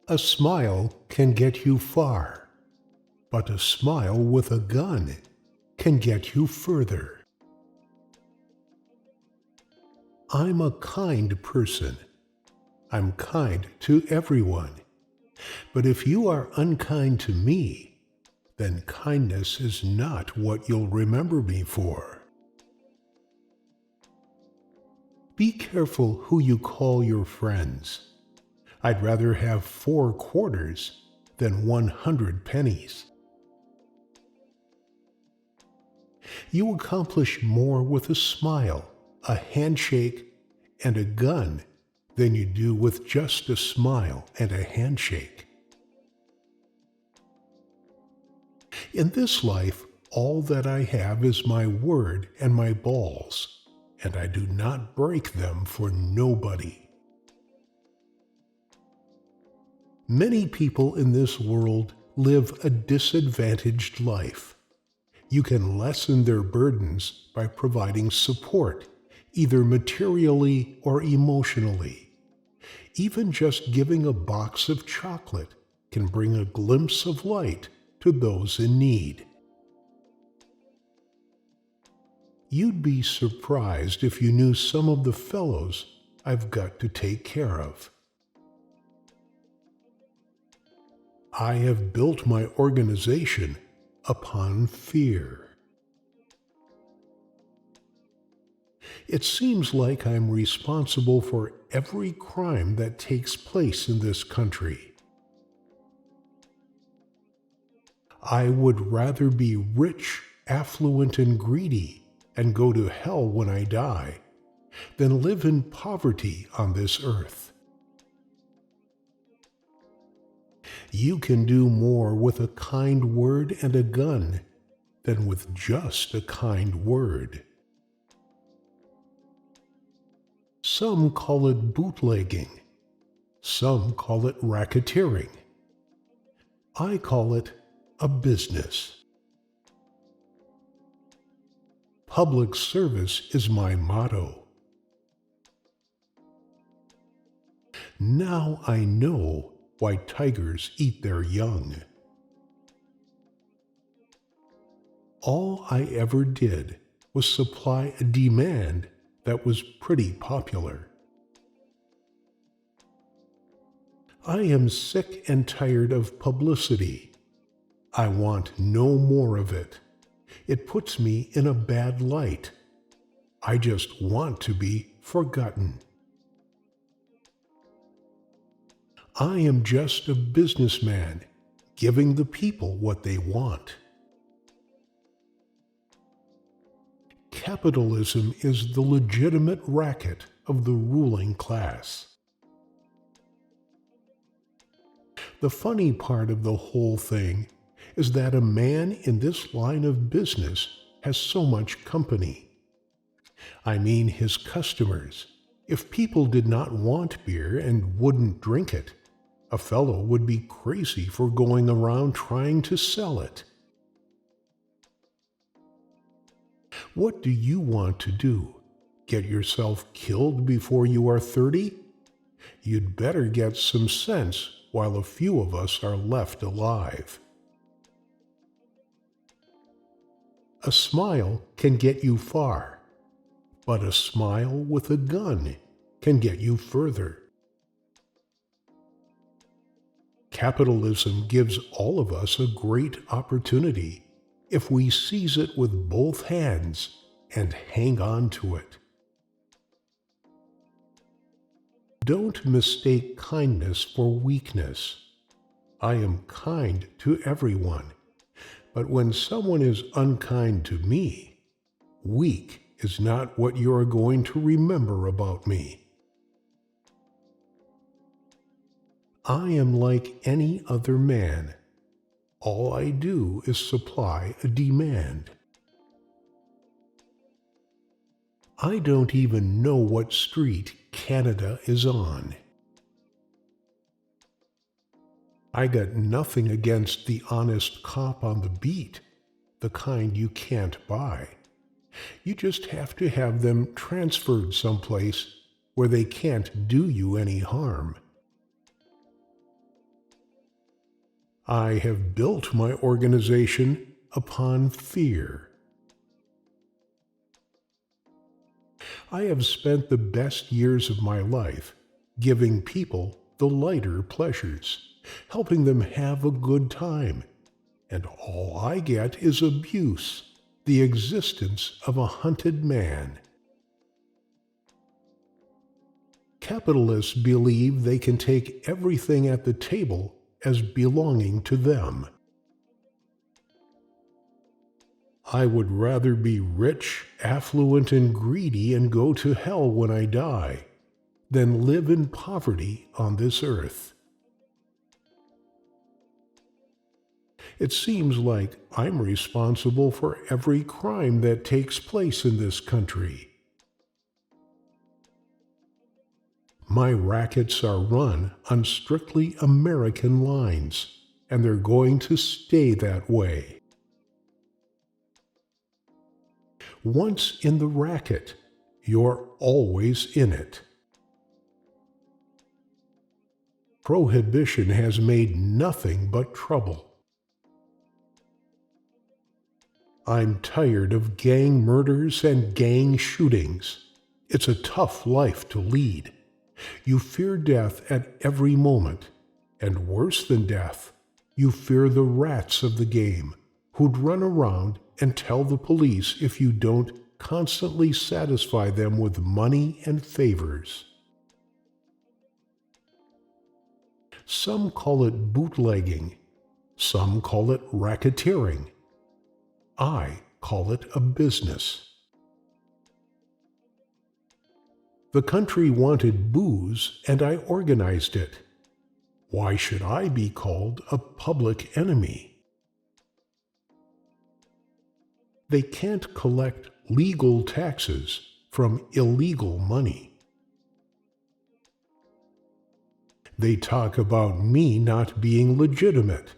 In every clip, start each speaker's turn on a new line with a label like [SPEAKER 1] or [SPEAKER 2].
[SPEAKER 1] A smile can get you far, but a smile with a gun can get you further. I'm a kind person. I'm kind to everyone. But if you are unkind to me, then kindness is not what you'll remember me for. Be careful who you call your friends. I'd rather have 4 quarters than 100 pennies. You accomplish more with a smile, a handshake, and a gun than you do with just a smile and a handshake. In this life, all that I have is my word and my balls, and I do not break them for nobody. Many people in this world live a disadvantaged life. You can lessen their burdens by providing support, either materially or emotionally. Even just giving a box of chocolate can bring a glimpse of light to those in need. You'd be surprised if you knew some of the fellows I've got to take care of. I have built my organization upon fear. It seems like I'm responsible for every crime that takes place in this country. I would rather be rich, affluent, and greedy and go to hell when I die than live in poverty on this earth. You can do more with a kind word and a gun than with just a kind word. Some call it bootlegging. Some call it racketeering. I call it a business. Public service is my motto. Now I know why tigers eat their young. All I ever did was supply a demand that was pretty popular. I am sick and tired of publicity. I want no more of it. It puts me in a bad light. I just want to be forgotten. I am just a businessman giving the people what they want. Capitalism is the legitimate racket of the ruling class. The funny part of the whole thing is that a man in this line of business has so much company. I mean his customers. If people did not want beer and wouldn't drink it, a fellow would be crazy for going around trying to sell it. What do you want to do? Get yourself killed before you are 30? You'd better get some sense while a few of us are left alive. A smile can get you far, but a smile with a gun can get you further. Capitalism gives all of us a great opportunity if we seize it with both hands and hang on to it. Don't mistake kindness for weakness. I am kind to everyone, but when someone is unkind to me, weak is not what you are going to remember about me. I am like any other man. All I do is supply a demand. I don't even know what street Canada is on. I got nothing against the honest cop on the beat, the kind you can't buy. You just have to have them transferred someplace where they can't do you any harm. I have built my organization upon fear. I have spent the best years of my life giving people the lighter pleasures, helping them have a good time, and all I get is abuse, the existence of a hunted man. Capitalists believe they can take everything at the table as belonging to them. I would rather be rich, affluent, and greedy and go to hell when I die than live in poverty on this earth. It seems like I'm responsible for every crime that takes place in this country. My rackets are run on strictly American lines, and they're going to stay that way. Once in the racket, you're always in it. Prohibition has made nothing but trouble. I'm tired of gang murders and gang shootings. It's a tough life to lead. You fear death at every moment, and worse than death, you fear the rats of the game who'd run around and tell the police if you don't constantly satisfy them with money and favors. Some call it bootlegging. Some call it racketeering. I call it a business. The country wanted booze, and I organized it. Why should I be called a public enemy? They can't collect legal taxes from illegal money. They talk about me not being legitimate.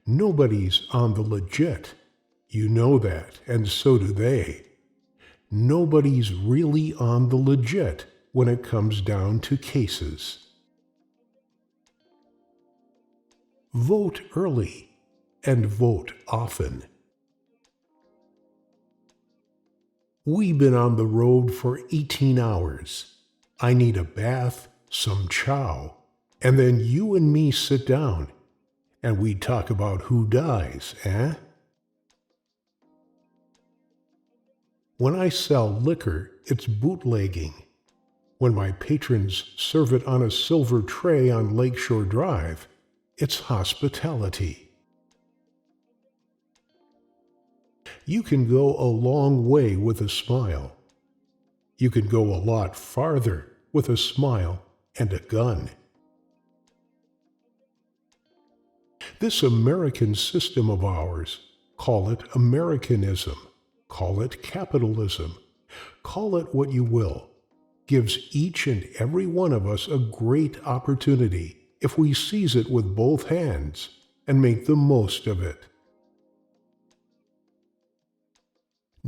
[SPEAKER 1] Nobody's on the legit. You know that, and so do they. Nobody's really on the legit when it comes down to cases. Vote early and vote often. We've been on the road for 18 hours. I need a bath, some chow, and then you and me sit down, and we talk about who dies, eh? When I sell liquor, it's bootlegging. When my patrons serve it on a silver tray on Lakeshore Drive, it's hospitality. You can go a long way with a smile. You can go a lot farther with a smile and a gun. This American system of ours, call it Americanism, call it capitalism, call it what you will, gives each and every one of us a great opportunity if we seize it with both hands and make the most of it.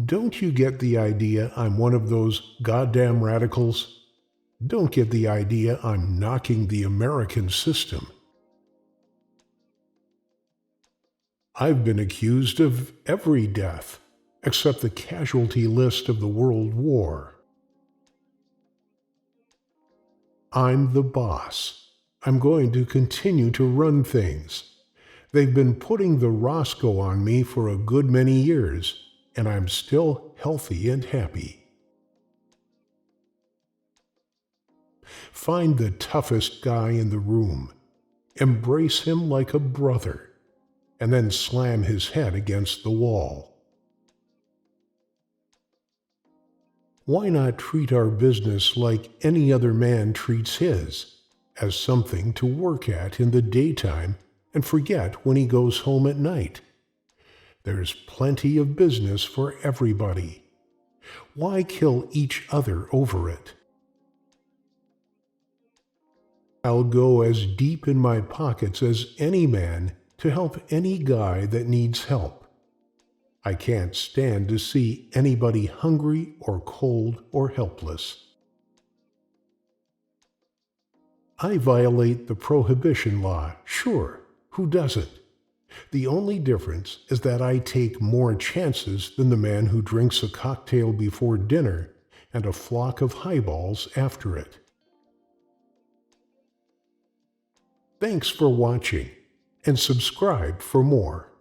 [SPEAKER 1] Don't you get the idea I'm one of those goddamn radicals? Don't get the idea I'm knocking the American system. I've been accused of every death, except the casualty list of the World War. I'm the boss. I'm going to continue to run things. They've been putting the Roscoe on me for a good many years, and I'm still healthy and happy. Find the toughest guy in the room, embrace him like a brother, and then slam his head against the wall. Why not treat our business like any other man treats his, as something to work at in the daytime and forget when he goes home at night? There's plenty of business for everybody. Why kill each other over it? I'll go as deep in my pockets as any man to help any guy that needs help. I can't stand to see anybody hungry or cold or helpless. I violate the prohibition law, sure. Who doesn't? The only difference is that I take more chances than the man who drinks a cocktail before dinner and a flock of highballs after it. Thanks for watching, and subscribe for more.